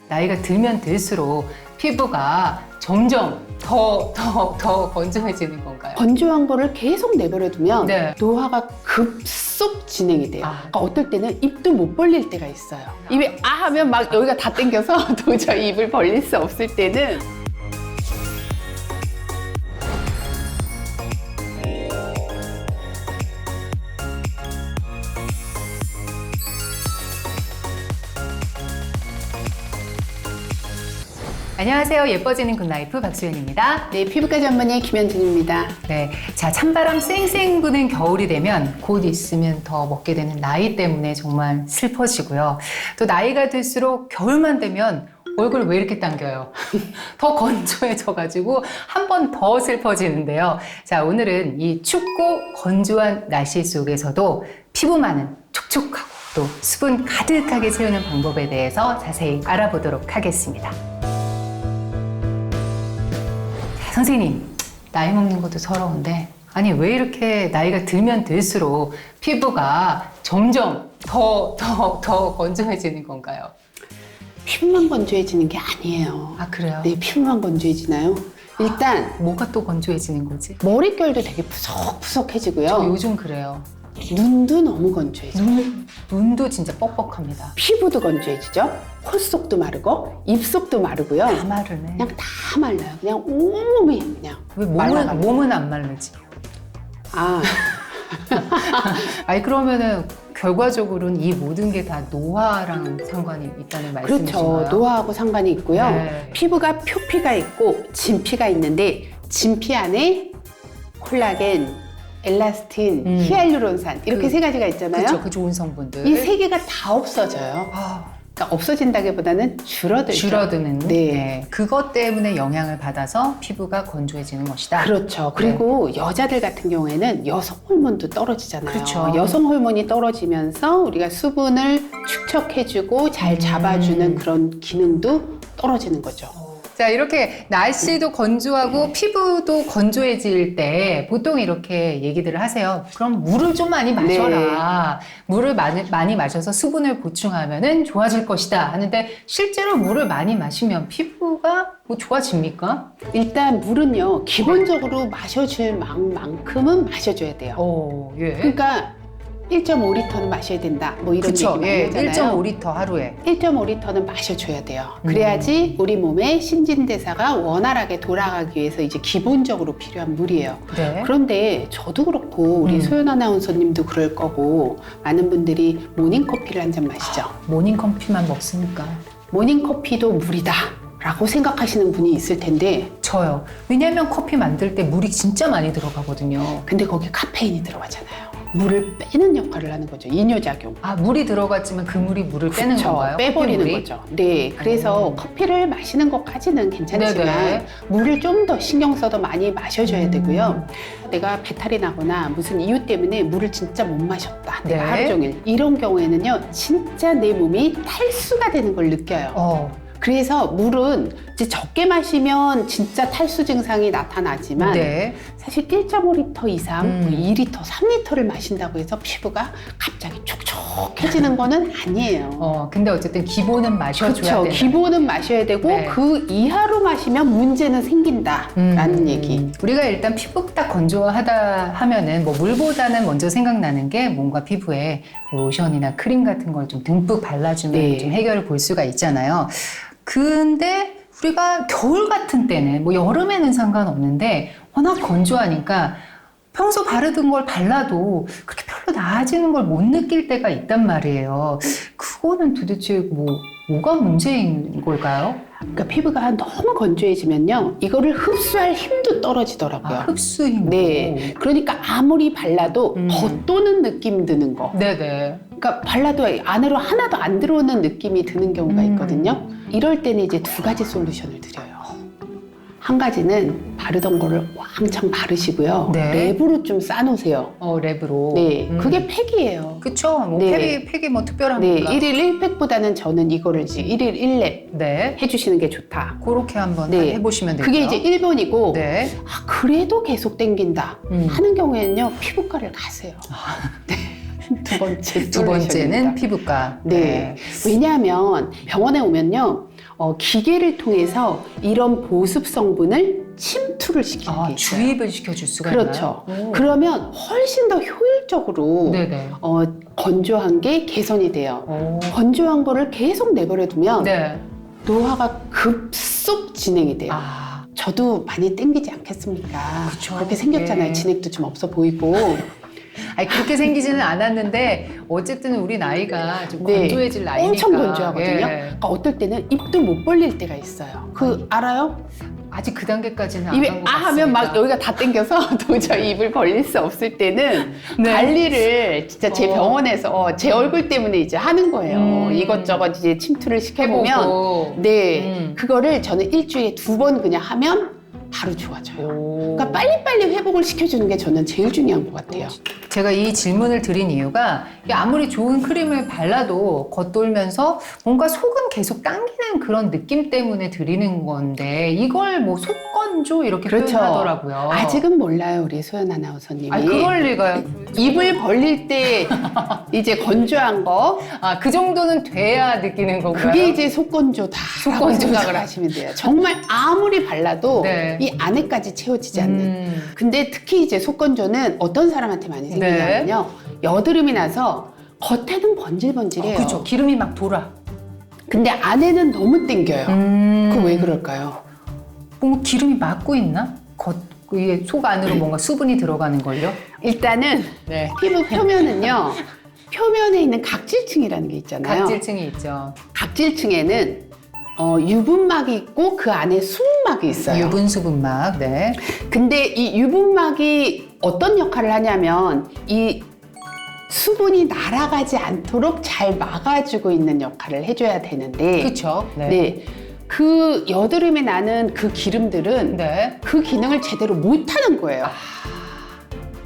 나이가 들면 들수록 피부가 점점 더 건조해지는 건가요? 건조한 거를 계속 내버려 두면 네. 노화가 급속 진행이 돼요. 아. 그러니까 어떨 때는 입도 못 벌릴 때가 있어요. 입에 아 하면 막 여기가 다 당겨서 도저히 입을 벌릴 수 없을 때는 안녕하세요. 예뻐지는 굿라이프 박수연입니다. 네, 피부과 전문의 김현진입니다. 네, 자, 찬바람 쌩쌩 부는 겨울이 되면 곧 있으면 더 먹게 되는 나이 때문에 정말 슬퍼지고요. 또 나이가 들수록 겨울만 되면 얼굴 왜 이렇게 당겨요? 더 건조해져가지고 한 번 더 슬퍼지는데요. 자, 오늘은 이 춥고 건조한 날씨 속에서도 피부만은 촉촉하고 또 수분 가득하게 채우는 방법에 대해서 자세히 알아보도록 하겠습니다. 선생님, 나이 먹는 것도 서러운데 아니 왜 이렇게 나이가 들면 들수록 피부가 점점 더 건조해지는 건가요? 피부만 건조해지는 게 아니에요. 아 그래요? 네, 피부만 건조해지나요? 일단 뭐가 또 건조해지는 거지? 머릿결도 되게 푸석푸석해지고요. 저 요즘 그래요. 눈도 너무 건조해져요. 눈도 진짜 뻑뻑합니다. 피부도 건조해지죠. 콧속도 마르고 입속도 마르고요. 다 마르네. 그냥 다 말라요. 그냥 온몸이 그냥 왜 말라가지고. 몸은 안 마르지? 아, 아니 그러면은 결과적으로는 이 모든 게 다 노화랑 상관이 있다는 말씀이신가요? 그렇죠. 노화하고 상관이 있고요. 네. 피부가 표피가 있고 진피가 있는데 진피 안에 콜라겐, 엘라스틴, 히알루론산 이렇게 세 가지가 있잖아요. 그렇죠. 그 좋은 성분들. 이 세 개가 다 없어져요. 아, 그러니까 없어진다기보다는 줄어들죠. 줄어드는. 네. 그것 때문에 영향을 받아서 피부가 건조해지는 것이다. 그렇죠. 그리고 여자들 같은 경우에는 여성 호르몬도 떨어지잖아요. 그렇죠. 여성 호르몬이 떨어지면서 우리가 수분을 축적해주고 잘 잡아주는 그런 기능도 떨어지는 거죠. 자, 이렇게 날씨도 건조하고 피부도 건조해질 때 보통 이렇게 얘기들을 하세요. 그럼 물을 좀 많이 마셔라. 물을 많이 마셔서 수분을 보충하면은 좋아질 것이다 하는데 실제로 물을 많이 마시면 피부가 뭐 좋아집니까? 일단 물은요, 기본적으로 마셔줄 만큼은 마셔줘야 돼요. 예. 그러니까 1.5리터는 마셔야 된다. 뭐 이런 그쵸. 얘기 많이 예, 하잖아요. 1.5리터 하루에. 1.5리터는 마셔줘야 돼요. 그래야지 우리 몸의 신진대사가 원활하게 돌아가기 위해서 이제 기본적으로 필요한 물이에요. 네. 그런데 저도 그렇고 우리 소연 아나운서님도 그럴 거고 많은 분들이 모닝커피를 한 잔 마시죠. 모닝커피만 먹습니까? 모닝커피도 물이다 라고 생각하시는 분이 있을 텐데 저요. 왜냐면 커피 만들 때 물이 진짜 많이 들어가거든요. 근데 거기에 카페인이 들어가잖아요. 물을 빼는 역할을 하는 거죠. 이뇨작용. 아, 물이 들어갔지만 그 물이 물을 빼는 그쵸, 건가요? 빼버리는 커피물이? 거죠. 네, 그래서 커피를 마시는 것까지는 괜찮지만 네네. 물을 좀 더 신경 써서 많이 마셔줘야 되고요. 내가 배탈이 나거나 무슨 이유 때문에 물을 진짜 못 마셨다. 내가 네. 하루 종일. 이런 경우에는요, 진짜 내 몸이 탈수가 되는 걸 느껴요. 그래서 물은 이제 적게 마시면 진짜 탈수 증상이 나타나지만 네. 사실 1.5리터 이상, 뭐 2리터, 3리터를 마신다고 해서 피부가 갑자기 촉촉해지는 거는 아니에요. 근데 어쨌든 기본은 마셔줘야 그렇죠. 된다. 기본은 마셔야 되고 네. 그 이하로 마시면 문제는 생긴다라는 얘기. 우리가 일단 피부 딱 건조하다 하면은 뭐 물보다는 먼저 생각나는 게 뭔가 피부에 로션이나 크림 같은 걸 좀 듬뿍 발라주면 네. 좀 해결을 볼 수가 있잖아요. 근데 우리가 겨울 같은 때는 뭐 여름에는 상관없는데 워낙 건조하니까 평소 바르던 걸 발라도 그렇게 별로 나아지는 걸 못 느낄 때가 있단 말이에요. 그거는 도대체 뭐가 문제인 걸까요? 그러니까 피부가 너무 건조해지면요, 이거를 흡수할 힘도 떨어지더라고요. 흡수 힘. 네, 그러니까 아무리 발라도 겉도는 느낌 드는 거. 네네. 그러니까 발라도 안으로 하나도 안 들어오는 느낌이 드는 경우가 있거든요. 이럴 때는 이제 두 가지 솔루션을 드려요. 한 가지는 바르던 거를 왕창 바르시고요. 네. 랩으로 좀 싸놓으세요. 랩으로. 네, 그게 팩이에요. 그쵸. 뭐 네. 팩이 뭐 네, 특별합니까? 1일 1팩보다는 저는 이거를 이제 1일 1랩 네. 해주시는 게 좋다. 그렇게 한번 네. 해보시면 되고요. 그게 이제 1번이고, 네. 아, 그래도 계속 땡긴다 하는 경우에는요, 피부과를 가세요. 네. 두 번째 두 번째는 솔루션입니다. 피부과. 네. 왜냐하면 병원에 오면요, 기계를 통해서 이런 보습 성분을 침투를 시키는 게 있어요. 주입을 시켜줄 수가 그렇죠. 있나요? 오. 그러면 훨씬 더 효율적으로 네네. 건조한 게 개선이 돼요. 오. 건조한 거를 계속 내버려 두면 네. 노화가 급속 진행이 돼요. 아, 저도 많이 땡기지 않겠습니까? 그쵸. 그렇게 생겼잖아요. 예. 진액도 좀 없어 보이고. 아니 그렇게 생기지는 않았는데 어쨌든 우리 나이가 좀 네. 건조해질 나이니까. 엄청 건조하거든요. 예. 그러니까 어떨 때는 입도 못 벌릴 때가 있어요. 알아요? 아직 그 단계까지는 입에 안간것 하면 막 같습니다. 여기가 다 땡겨서 도저히 입을 벌릴 수 없을 때는 네. 관리를 진짜 제 병원에서 제 얼굴 때문에 이제 하는 거예요. 이것저것 이제 침투를 시켜보면 해보고. 네, 그거를 저는 일주일에 2번 그냥 하면 바로 좋아져요. 오. 그러니까 빨리빨리 회복을 시켜주는 게 저는 제일 중요한 것 같아요. 제가 이 질문을 드린 이유가 이게 아무리 좋은 크림을 발라도 겉돌면서 뭔가 속은 계속 당기는 그런 느낌 때문에 드리는 건데 이걸 뭐 속건조 이렇게 그렇죠. 표현하더라고요. 아직은 몰라요, 우리 소연 아나운서님이. 아니, 그럴 리가요. 입을 벌릴 때 이제 건조한 거 아, 그 정도는 돼야 느끼는 건가요? 그게 이제 속건조다. 속건조다. 생각을 하시면 돼요. 정말 아무리 발라도 네. 이 안에까지 채워지지 않는. 근데 특히 이제 속건조는 어떤 사람한테 많이 생기냐면요. 여드름이 나서 겉에는 번질번질해요. 그렇죠. 기름이 막 돌아. 근데 안에는 너무 땡겨요. 그 왜 그럴까요? 뭐 기름이 막고 있나? 이게 속 안으로 뭔가 수분이 들어가는 걸요? 일단은 네. 피부 표면은요. 표면에 있는 각질층이라는 게 있잖아요. 각질층이 있죠. 각질층에는 유분막이 있고 그 안에 수분막이 있어요. 유분 수분막. 네. 근데 이 유분막이 어떤 역할을 하냐면 이 수분이 날아가지 않도록 잘 막아주고 있는 역할을 해줘야 되는데 그렇죠. 네. 그 여드름이 나는 그 기름들은 네. 그 기능을 제대로 못하는 거예요.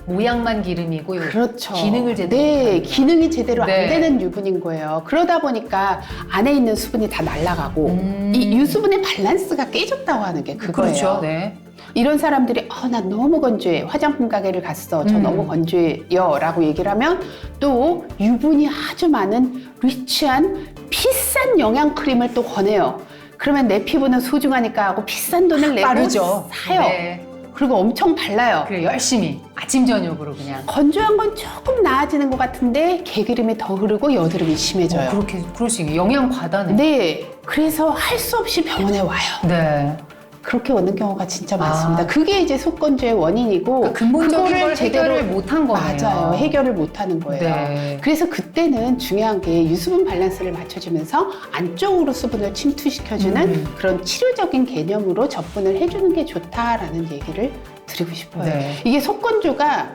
모양만 기름이고 그렇죠. 기능을 제대로 네, 못하는구나. 기능이 제대로 네. 안 되는 유분인 거예요. 그러다 보니까 안에 있는 수분이 다 날아가고 이 유수분의 밸런스가 깨졌다고 하는 게 그거예요. 그렇죠. 네. 이런 사람들이 나 너무 건조해. 화장품 가게를 갔어. 저 너무 건조해요. 라고 얘기를 하면 또 유분이 아주 많은 리치한 비싼 영양 크림을 또 권해요. 그러면 내 피부는 소중하니까 하고 비싼 돈을 내고 빠르죠. 사요. 네. 그리고 엄청 발라요. 그래 열심히 아침 저녁으로 그냥. 건조한 건 조금 나아지는 것 같은데 개기름이 더 흐르고 여드름이 심해져요. 그럴 수 있게 영양 과다네. 네, 그래서 할 수 없이 병원에 와요. 네. 그렇게 오는 경우가 진짜 많습니다. 그게 이제 속건조의 원인이고 그러니까 근본적인 그거를 걸 해결을 못한 거네요. 맞아요. 해결을 못하는 거예요. 네. 그래서 그때는 중요한 게 유수분 밸런스를 맞춰주면서 안쪽으로 수분을 침투시켜주는 그런 치료적인 개념으로 접근을 해주는 게 좋다라는 얘기를 드리고 싶어요. 네. 이게 속건조가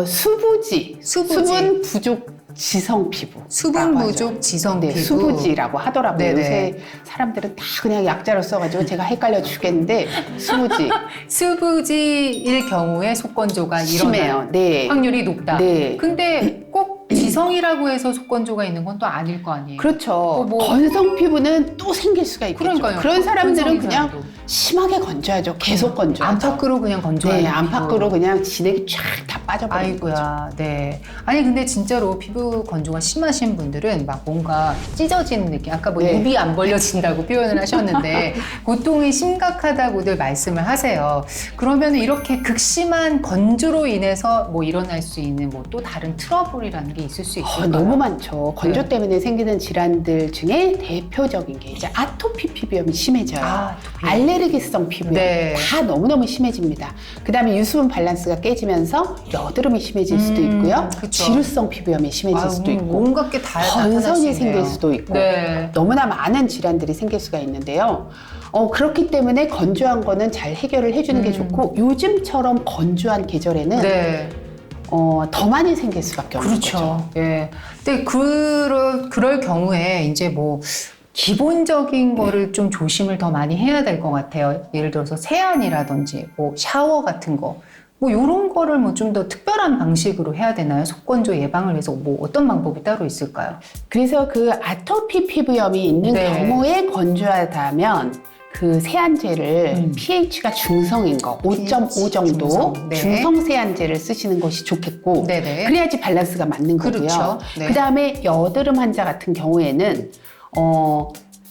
수부지, 수부지. 수분 부족 지성 피부. 수분 부족 지성 네, 피부. 수부지라고 하더라고요. 네네. 요새 사람들은 다 그냥 약자로 써가지고 제가 헷갈려 죽겠는데 수부지 수부지일 경우에 속건조가 심해요. 일어날 네. 확률이 높다. 네. 근데 꼭 지성이라고 해서 속건조가 있는 건 또 아닐 거 아니에요. 그렇죠. 뭐- 건성 피부는 또 생길 수가 있겠죠. 그러니까요. 그런 사람들은 건성인 그냥 사람도. 심하게 건조하죠. 계속 건조하죠. 안팎으로 그냥 건조하는 네, 안팎으로 피부. 그냥 진액이 쫙 다 빠져버리는 거죠. 아이고야, 네. 아니 근데 진짜로 피부 건조가 심하신 분들은 막 뭔가 찢어지는 느낌. 아까 뭐 네. 입이 안 벌려진다고 표현을 하셨는데 고통이 심각하다고들 말씀을 하세요. 그러면 이렇게 극심한 건조로 인해서 뭐 일어날 수 있는 뭐 또 다른 트러블이라는 게 있을 수 있을까요? 너무 많죠. 건조 네. 때문에 생기는 질환들 중에 대표적인 게 이제 아토피 피부염이 심해져요. 아토피. 알레르기성 피부염 네. 다 너무너무 심해집니다. 그다음에 유수분 밸런스가 깨지면서 여드름이 심해질 수도 있고요. 그쵸. 지루성 피부염이 심해질 수도 있고 온갖 게 다 나타날 수 건선이 있네요. 생길 수도 있고 네. 너무나 많은 질환들이 생길 수가 있는데요. 그렇기 때문에 건조한 거는 잘 해결을 해주는 게 좋고 요즘처럼 건조한 계절에는 네. 더 많이 생길 수밖에 없는 거죠. 그렇죠. 예. 근데 그럴 경우에 이제 뭐 기본적인 거를 좀 조심을 더 많이 해야 될 것 같아요. 예를 들어서 세안이라든지 뭐 샤워 같은 거. 뭐 이런 거를 뭐 좀 더 특별한 방식으로 해야 되나요? 속건조 예방을 위해서 뭐 어떤 방법이 따로 있을까요? 그래서 그 아토피 피부염이 있는 네. 경우에 건조하다면 그 세안제를 pH가 중성인 거 5.5 정도 중성, 네. 중성 세안제를 쓰시는 것이 좋겠고 네네. 그래야지 밸런스가 맞는 거고요. 그렇죠. 네. 그다음에 여드름 환자 같은 경우에는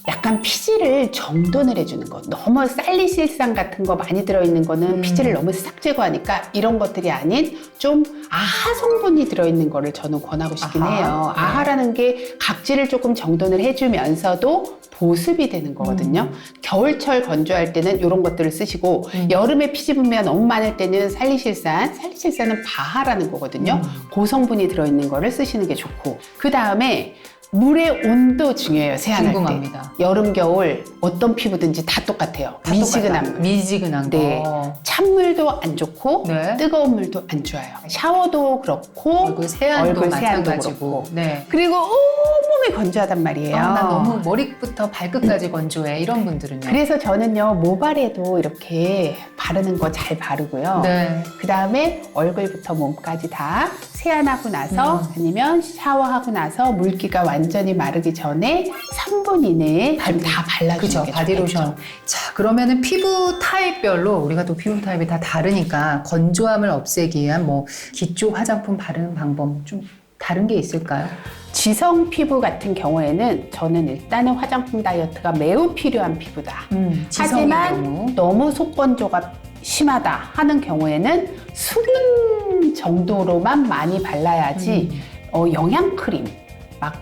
약간 피지를 정돈을 해주는 거. 너무 살리실산 같은 거 많이 들어있는 거는 피지를 너무 싹 제거하니까 이런 것들이 아닌 좀 아하 성분이 들어있는 거를 저는 권하고 싶긴 해요. 아하라는 게 각질을 조금 정돈을 해주면서도 보습이 되는 거거든요. 겨울철 건조할 때는 이런 것들을 쓰시고 여름에 피지 분비가 너무 많을 때는 살리실산은 바하라는 거거든요. 고성분이 들어있는 거를 쓰시는 게 좋고, 그 다음에 물의 온도 중요해요. 세안할 궁금합니다. 때. 여름, 겨울 어떤 피부든지 다 똑같아요. 다 미지근한 똑같다. 물. 미지근한 네. 거. 찬물도 안 좋고 네. 뜨거운 물도 안 좋아요. 샤워도 그렇고 얼굴 세안도 얼굴 세안도 마찬가지고. 그렇고. 네. 그리고 온몸이 건조하단 말이에요. 나 너무 머리부터 발끝까지 건조해. 이런 분들은요. 그래서 저는요, 모발에도 이렇게 바르는 거 잘 바르고요. 네. 그 다음에 얼굴부터 몸까지 다 세안하고 나서 아니면 샤워하고 나서 물기가 완전히 마르기 전에 3분 이내에 좀 다 발라주는 그죠. 게 바디로션. 좋겠죠. 자, 그러면은 피부 타입별로 우리가 또 피부 타입이 다 다르니까 건조함을 없애기 위한 뭐 기초 화장품 바르는 방법 좀 다른 게 있을까요? 지성 피부 같은 경우에는 저는 일단은 화장품 다이어트가 매우 필요한 피부다. 지성의 하지만 경우. 너무 속건조가 심하다 하는 경우에는 수분 정도로만 많이 발라야지 영양크림, 막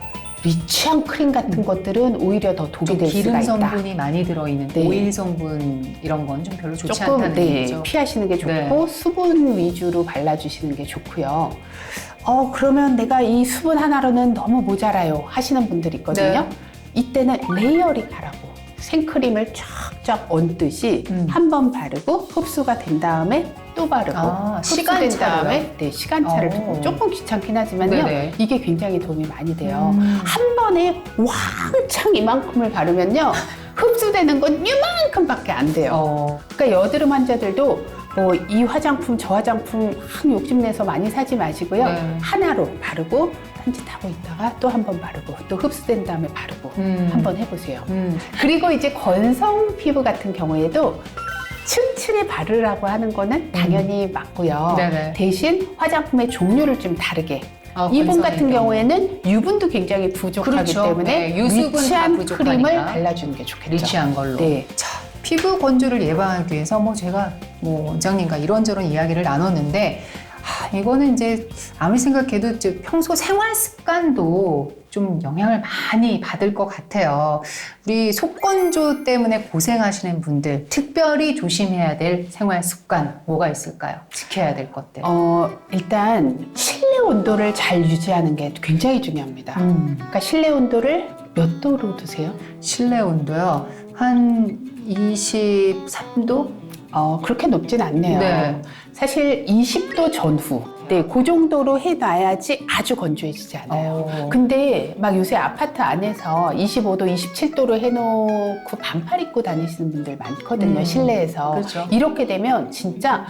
리치한 크림 같은 것들은 오히려 더 독이 좀 될 수가 기름 있다. 성분이 많이 들어있는 네. 오일 성분 이런 건 좀 별로 좋지 조금 않다는 얘기죠. 피하시는 게 좋고 네. 수분 위주로 발라주시는 게 좋고요. 그러면 내가 이 수분 하나로는 너무 모자라요 하시는 분들이 있거든요. 네. 이때는 레이어링하라고 생크림을 쫙쫙 얹듯이 한 번 바르고 흡수가 된 다음에 또 바르고 흡수된 시간차로요? 다음에 시간차를 두고 조금 귀찮긴 하지만요. 네네. 이게 굉장히 도움이 많이 돼요. 한 번에 왕창 이만큼을 바르면요. 흡수되는 건 이만큼밖에 안 돼요. 그러니까 여드름 환자들도 뭐 이 화장품 저 화장품 막 욕심내서 많이 사지 마시고요. 네. 하나로 바르고 딴짓하고 있다가 또 한 번 바르고 또 흡수된 다음에 바르고 한번 해보세요. 그리고 이제 건성 피부 같은 경우에도 층층이 바르라고 하는 거는 당연히 맞고요. 네네. 대신 화장품의 종류를 좀 다르게. 이분 건성의 같은 경우. 경우에는 유분도 굉장히 부족하기 그렇죠. 때문에 네, 유수분 다 리치한 부족하니까. 크림을 발라주는 게 좋겠죠. 리치한 걸로. 네. 자, 피부 건조를 예방하기 위해서 뭐 제가 뭐 원장님과 이런저런 이야기를 나눴는데 이거는 이제 아무리 생각해도 이제 평소 생활 습관도 좀 영향을 많이 받을 것 같아요. 우리 속건조 때문에 고생하시는 분들 특별히 조심해야 될 생활 습관 뭐가 있을까요? 지켜야 될 것들. 일단 실내 온도를 잘 유지하는 게 굉장히 중요합니다. 그러니까 실내 온도를 몇 도로 두세요? 실내 온도요. 한 23도? 그렇게 높진 않네요. 네. 사실 20도 전후. 네, 그 정도로 해놔야지 아주 건조해지지 않아요. 근데 막 요새 아파트 안에서 25도, 27도로 해놓고 반팔 입고 다니시는 분들 많거든요, 실내에서. 그렇죠. 이렇게 되면 진짜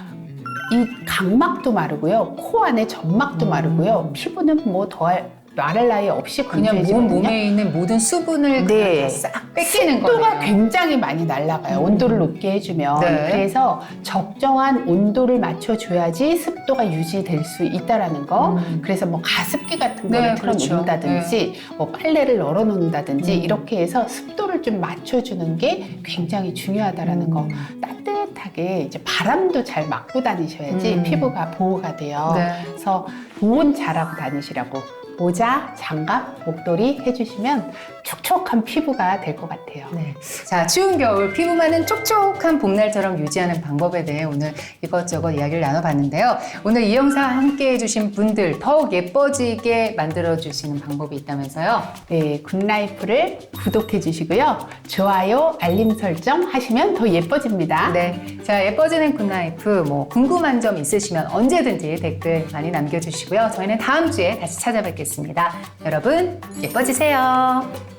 이 각막도 마르고요, 코 안에 점막도 마르고요, 피부는 뭐 더할 말할 나위 없이 그냥 건조해지거든요. 몸에 있는 모든 수분을 네. 그냥 싹 뺏기는 거예요. 습도가 굉장히 많이 날아가요. 온도를 높게 해주면. 네. 그래서 적정한 온도를 맞춰줘야지 습도가 유지될 수 있다라는 거. 그래서 뭐 가습기 같은 거를 네, 틀어놓는다든지 뭐 빨래를 널어놓는다든지 이렇게 해서 습도를 좀 맞춰주는 게 굉장히 중요하다라는 거. 따뜻하게 이제 바람도 잘 맞고 다니셔야지 피부가 보호가 돼요. 네. 그래서 보온 잘하고 다니시라고 모자, 장갑, 목도리 해주시면 촉촉한 피부가 될 것 같아요. 네. 자, 추운 겨울 피부만은 촉촉한 봄날처럼 유지하는 방법에 대해 오늘 이것저것 이야기를 나눠봤는데요. 오늘 이 영상 함께 해주신 분들 더욱 예뻐지게 만들어주시는 방법이 있다면서요? 네, 굿라이프를 구독해 주시고요. 좋아요, 알림 설정 하시면 더 예뻐집니다. 네. 자, 예뻐지는 굿라이프 뭐 궁금한 점 있으시면 언제든지 댓글 많이 남겨주시고요. 저희는 다음 주에 다시 찾아뵙겠습니다. 여러분, 예뻐지세요.